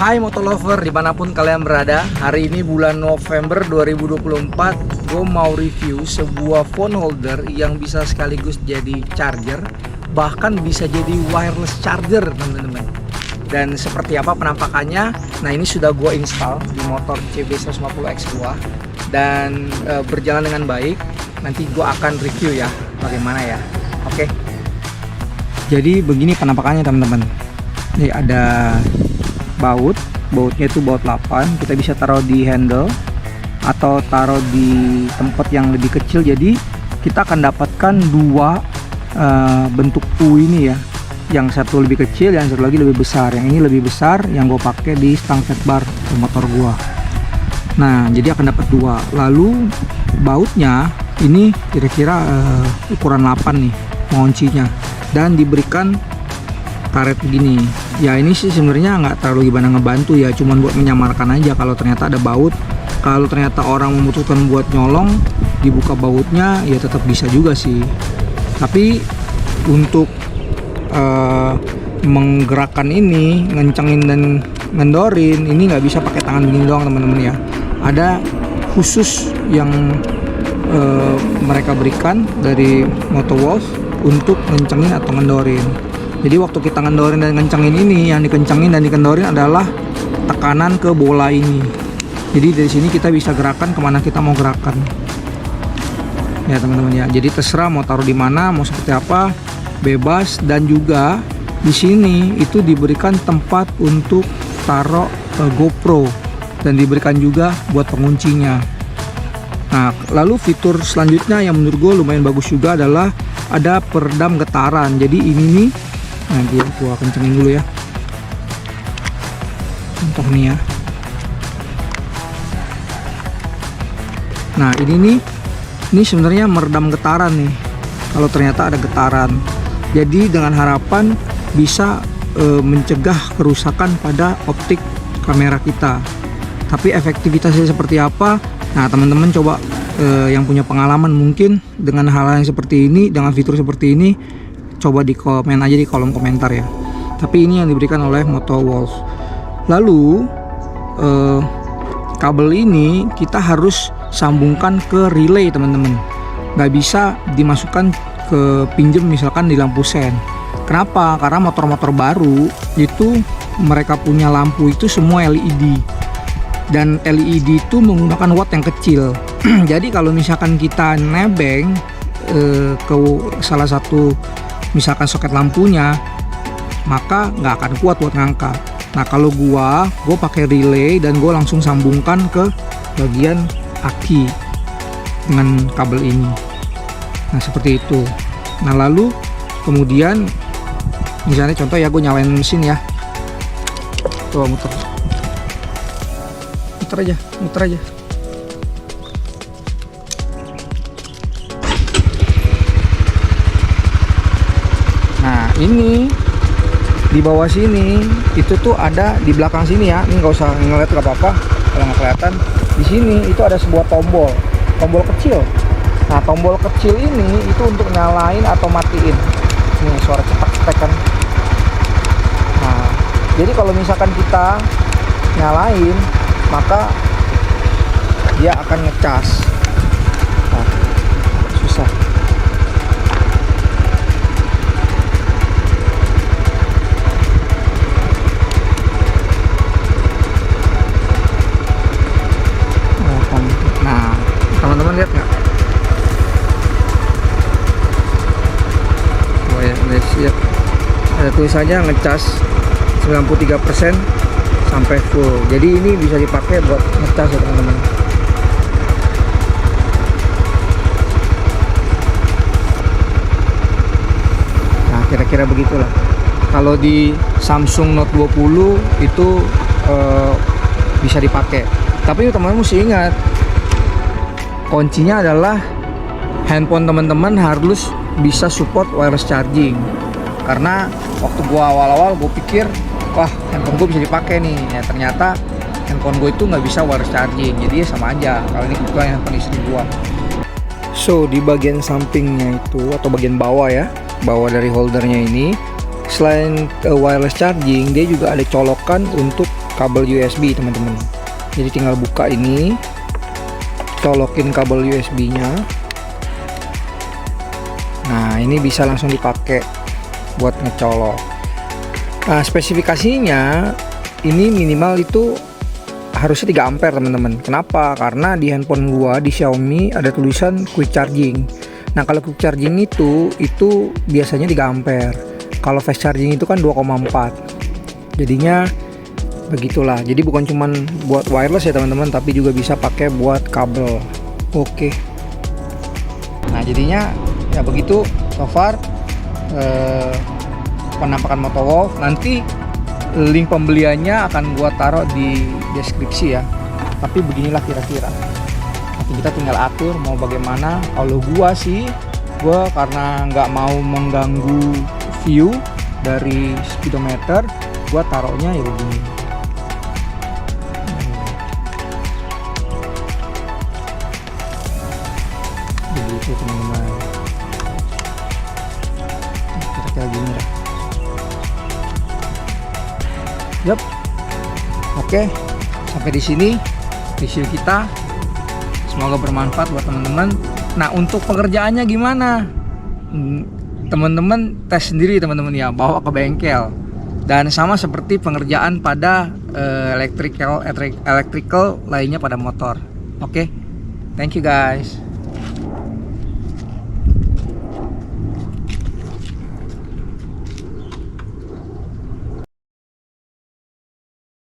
Hai Motolover dimanapun kalian berada. Hari ini bulan November 2024, gue mau review sebuah phone holder yang bisa sekaligus jadi charger, bahkan bisa jadi wireless charger teman-teman. Dan seperti apa penampakannya? Nah, ini sudah gue install di motor CB150X2 dan berjalan dengan baik. Nanti gue akan review ya bagaimana ya. Oke. Jadi begini penampakannya teman-teman. Ini ada bautnya itu baut 8, kita bisa taruh di handle atau taruh di tempat yang lebih kecil. Jadi kita akan dapatkan dua bentuk U ini ya, yang satu lebih kecil, yang satu lagi lebih besar. Yang ini lebih besar, yang gue pakai di stang fat bar motor gua. Nah, jadi akan dapat dua. Lalu bautnya ini kira-kira ukuran 8 nih menguncinya, dan diberikan karet begini ya. Ini sih sebenarnya nggak terlalu gimana ngebantu ya, cuman buat menyamarkan aja kalau ternyata ada baut. Kalau ternyata orang membutuhkan buat nyolong, dibuka bautnya ya tetap bisa juga sih. Tapi untuk menggerakkan ini, ngencengin dan ngendorin, ini nggak bisa pakai tangan begini doang teman-teman ya. Ada khusus yang mereka berikan dari Motowolf untuk ngencengin atau ngendorin. Jadi waktu kita ngendorin dan ngencengin ini, yang dikencengin dan dikendorin adalah tekanan ke bola ini. Jadi dari sini kita bisa gerakan kemana kita mau gerakan. Ya teman-teman ya. Jadi terserah mau taruh di mana, mau seperti apa, bebas. Dan juga di sini itu diberikan tempat untuk taruh GoPro dan diberikan juga buat penguncinya. Nah, lalu fitur selanjutnya yang menurut gue lumayan bagus juga adalah ada peredam getaran. Jadi ini nih, nanti gua kencengin dulu ya, contoh nih ya. Nah ini sebenarnya meredam getaran nih kalau ternyata ada getaran. Jadi dengan harapan bisa mencegah kerusakan pada optik kamera kita. Tapi efektivitasnya seperti apa? Nah teman-teman coba yang punya pengalaman mungkin dengan hal yang seperti ini, dengan fitur seperti ini, coba di komen aja di kolom komentar ya. Tapi ini yang diberikan oleh Motowolf. Lalu kabel ini kita harus sambungkan ke relay teman-teman. Nggak bisa dimasukkan ke pinjem misalkan di lampu sen. Kenapa? Karena motor-motor baru itu mereka punya lampu itu semua LED. Dan LED itu menggunakan watt yang kecil. Jadi kalau misalkan kita nebeng ke salah satu misalkan soket lampunya, maka nggak akan kuat buat ngangkat. Nah kalau gue pakai relay dan gue langsung sambungkan ke bagian aki dengan kabel ini. Nah seperti itu. Nah lalu kemudian misalnya contoh ya, gue nyalain mesin ya, coba muter aja. Nah ini di bawah sini itu tuh ada, di belakang sini ya, ini nggak usah ngeliat nggak apa-apa kalau nggak kelihatan. Di sini itu ada sebuah tombol kecil. Nah tombol kecil ini itu untuk nyalain atau matiin. Ini suara cetak-cetak kan. Nah jadi kalau misalkan kita nyalain, maka dia akan ngecas. Nah, susah. Nah, teman-teman lihat nggak? Oh ya, lihat. Ada tulisannya ngecas 93% sampai full. Jadi ini bisa dipakai buat ngecas ya teman-teman. Nah kira-kira begitulah. Kalau di Samsung Note 20 itu bisa dipakai. Tapi teman-teman mesti ingat, kuncinya adalah handphone teman-teman harus bisa support wireless charging. Karena waktu gua awal-awal gue pikir, wah handphone gue bisa dipakai nih, ya ternyata handphone gue itu nggak bisa wireless charging. Jadi ya sama aja. Kalau ini kebetulan handphone istri gue. So di bagian sampingnya itu atau bagian bawah ya, bawah dari holdernya ini, selain wireless charging, dia juga ada colokan untuk kabel USB teman-teman. Jadi tinggal buka ini, colokin kabel USB-nya. Nah, ini bisa langsung dipakai buat ngecolok. Nah, spesifikasinya ini minimal itu harusnya 3 ampere teman-teman. Kenapa? Karena di handphone gua di Xiaomi ada tulisan quick charging. Nah, kalau quick charging itu biasanya 3 ampere. Kalau fast charging itu kan 2,4. Jadinya begitulah. Jadi bukan cuman buat wireless ya teman-teman, tapi juga bisa pakai buat kabel. Oke. Nah, jadinya ya begitu so far penampakan Motowolf. Nanti link pembeliannya akan gua taruh di deskripsi ya. Tapi beginilah kira-kira. Nanti kita tinggal atur mau bagaimana. Kalau gua karena nggak mau mengganggu view dari speedometer, gua taruhnya ya begini. Begitu teman-teman. Kira-kira gini dah. Yup. Oke, sampai di sini review kita. Semoga bermanfaat buat teman-teman. Nah, untuk pengerjaannya gimana? Teman-teman tes sendiri teman-teman ya, bawa ke bengkel. Dan sama seperti pengerjaan pada electrical lainnya pada motor. Oke. Thank you guys.